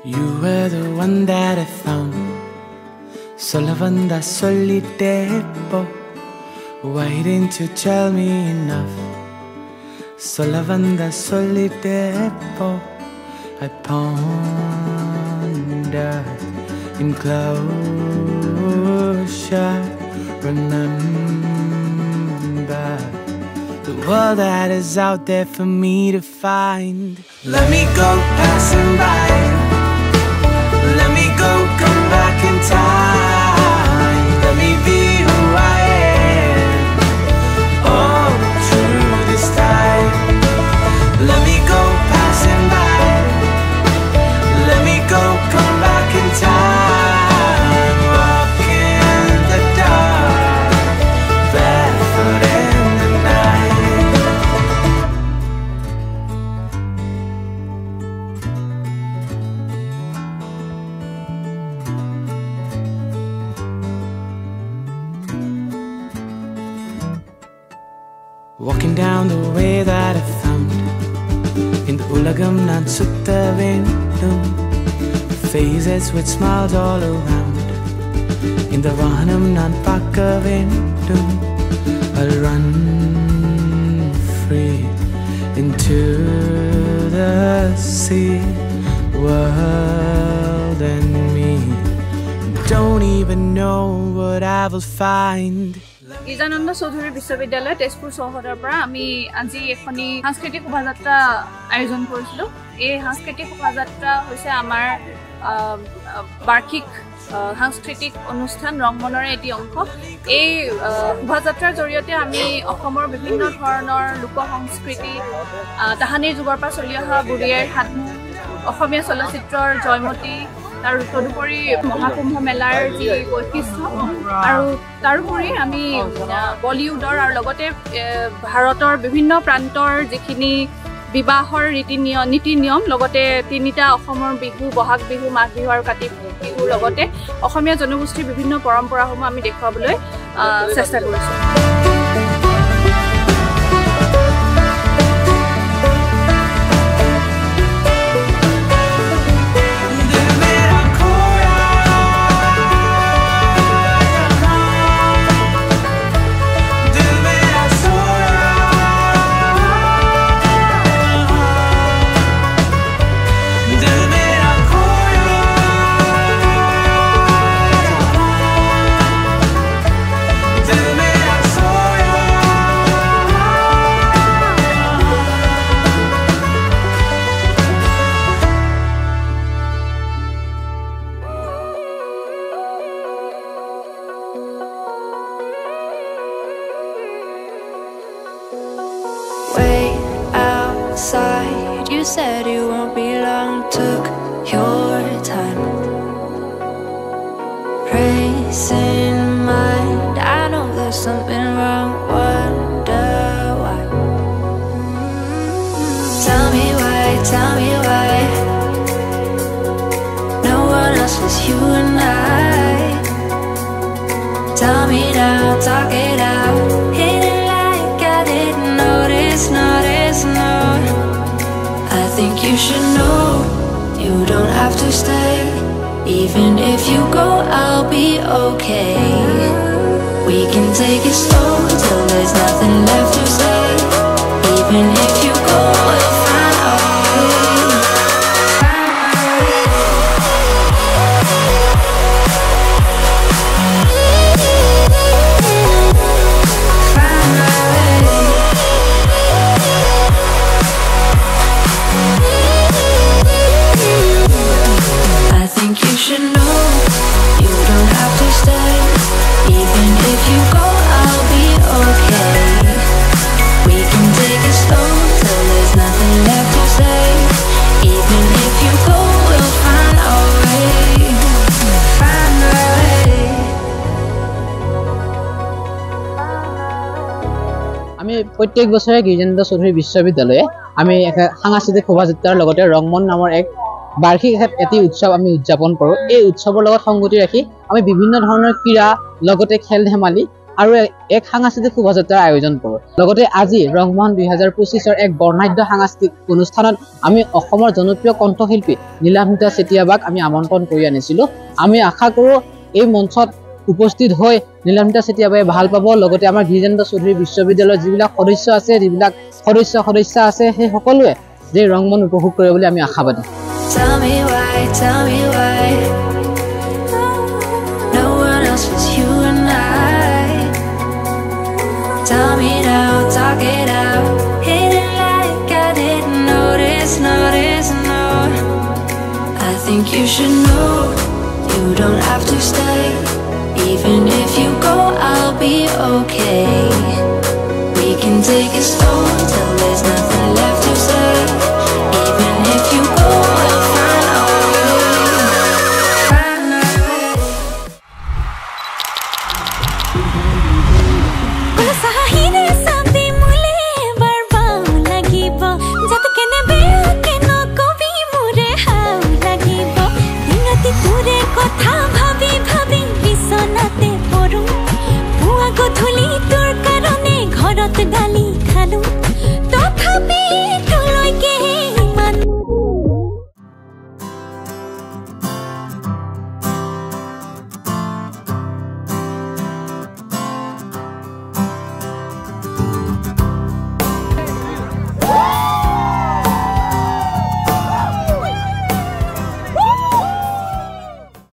You were the one that I found. Solavanda solitepo. Why didn't you tell me enough? Solavanda solitepo. I pondered in closure. Remember the world that is out there for me to find. Let me go passing by. Let me go, come back in time. Let me be who I am. Oh, through this time. Let me go passing by. Let me go, come back in time. Walk in the dark, barefoot in the night. Walking down the way that I found. In the ulagam nan sutta vendum. Faces with smiles all around. In the vahanam nan pakka vendum. I'll run free into the sea. World and me don't even know what I will find. গিজানন্দ Choudhury বিশ্ববিদ্যালয় তেজপুৰ চহৰৰ পৰা আমি আজি এখনি সাংস্কৃতিক শোভাযাত্ৰা আয়োজন কৰিছিলোঁ। এই সাংস্কৃতিক শোভাযাত্ৰা হৈছে আমাৰ বাৰ্ষিক সাংস্কৃতিক অনুষ্ঠান ৰংমনৰে এটি অংশ। এই শোভাযাত্ৰাৰ জৰিয়তে আমি অসমৰ বিভিন্ন ধৰণৰ লোক সংস্কৃতি, তাহানিৰ যুগৰ পৰা চলি অহা বুঢ়ী আইৰ সাধু, অসমীয়া চলচ্চিত্ৰৰ জয়মতী, আৰু তদুপৰি মহাকুম্ভ মেলাৰ যি বৈশিষ্ট্য, আৰু তাৰোপৰি আমি বলিউডৰ আৰু লগতে ভাৰতৰ বিভিন্ন প্ৰান্তৰ যিখিনি বিবাহৰ নীতি নিয়ম, লগতে তিনিটা অসমৰ বিহু, বহাগ বিহু, মাঘ বিহু আৰু কাতি বিহুৰ লগতে অসমীয়া জনগোষ্ঠীৰ বিভিন্ন পৰম্পৰাসমূহ আমি দেখুৱাবলৈ চেষ্টা কৰিছোঁ। You said you won't be long, took your time. Racing mind, I know there's something wrong, wonder why. Tell me why no one else was you and I. Tell me now, talk it out, hit it like I didn't notice, no. I think you should know, you don't have to stay. Even if you go, I'll be okay. We can take it slow till there's nothing left to say. Even if you go, we'll find a way. You should know, you don't have to stay. Even if you go, I'll be okay. We can take it slow till there's nothing left to say. Even if you go, we'll find a way. Find a way. আমি প্রত্যেক বছৰে গিৰিজেন্দ্ৰ চৌধুৰী বিশ্ববিদ্যালয়ে আমি সাংস্কৃতিক শোভাযাত্ৰাৰ লগতে ৰংমন নামৰ এক বাৰ্ষিক এটি উৎসৱ আমি উদযাপন কৰোঁ। এই উৎসৱৰ লগত সংগতি ৰাখি আমি বিভিন্ন ধৰণৰ ক্ৰীড়া, লগতে খেল ধেমালি আৰু এক সাংস্কৃতিক শোভাযাত্ৰাৰ আয়োজন কৰোঁ লগতে আজি ৰংমহন 2025ৰ এক বৰ্ণাঢ্য সাংস্কৃতিক অনুষ্ঠানত আমি অসমৰ জনপ্ৰিয় কণ্ঠশিল্পী নীলাম্বিতা চেতিয়াবাক আমি আমন্ত্ৰণ কৰি আনিছিলোঁ আমি আশা কৰোঁ এই মঞ্চত উপস্থিত হৈ নীলাম্বিতা চেতিয়াবাই ভাল পাব লগতে আমাৰ গিৰিজেন্দ্ৰ চৌধুৰী বিশ্ববিদ্যালয়ৰ যিবিলাক সদস্য আছে যিবিলাক সদস্য আছে সেই সকলোৱে যে ৰংমন উপভোগ কৰে বুলি আমি আশাবাদী Tell me why no one else was you and I. Tell me now, talk it out. Hit it like I didn't notice, no. I think you should know you don't have to stay. Even if you go, I'll be okay. We can take it slow till there's nothing left.